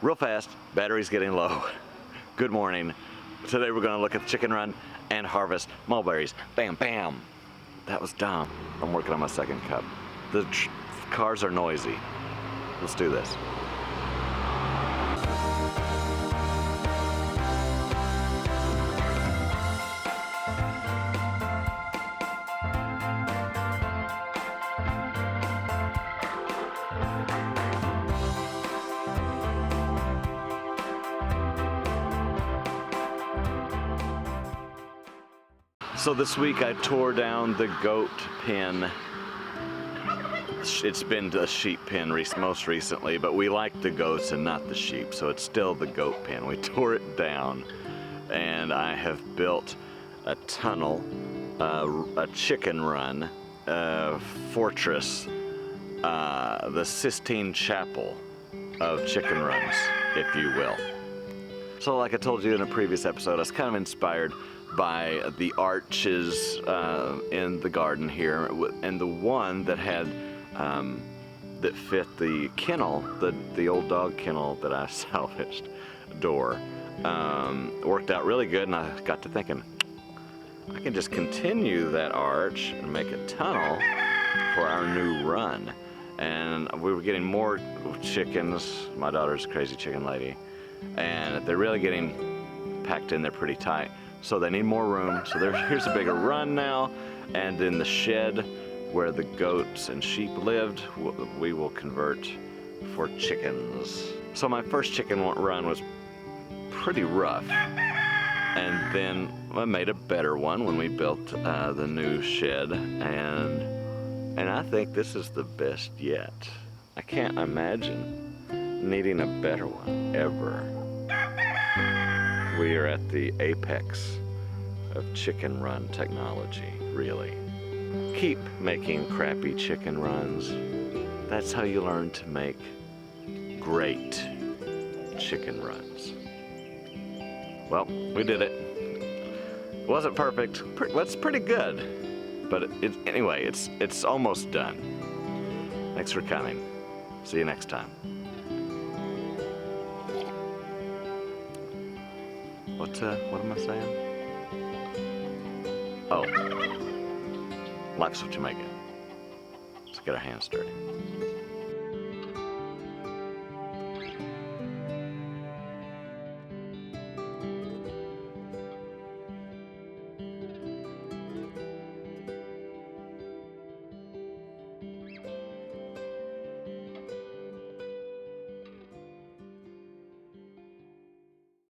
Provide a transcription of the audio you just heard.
Real fast, battery's getting low. Good morning. Today we're gonna look at the chicken run and harvest mulberries. Bam, bam. That was dumb. I'm working on my second cup. The cars are noisy. Let's do this. So this week I tore down the goat pen. It's been a sheep pen most recently, but we like the goats and not the sheep, so it's still the goat pen. We tore it down, and I have built a tunnel, a chicken run, a fortress, the Sistine Chapel of chicken runs, if you will. So like I told you in a previous episode, I was kind of inspired by the arches in the garden here, and the one that had that fit the kennel, the old dog kennel that I salvaged door, worked out really good, and I got to thinking, I can just continue that arch and make a tunnel for our new run. And we were getting more chickens. My daughter's a crazy chicken lady, and they're really getting packed in there pretty tight. So they need more room. So here's a bigger run now, and in the shed where the goats and sheep lived, we will convert for chickens. So my first chicken run was pretty rough, and then I made a better one when we built the new shed, and I think this is the best yet. I can't imagine needing a better one ever. We are at the apex of chicken run technology, really. Keep making crappy chicken runs. That's how you learn to make great chicken runs. Well, we did it. It wasn't perfect. It's pretty good. But anyway, it's almost done. Thanks for coming. See you next time. What am I saying? Oh, life's what you make it. Let's get our hands dirty.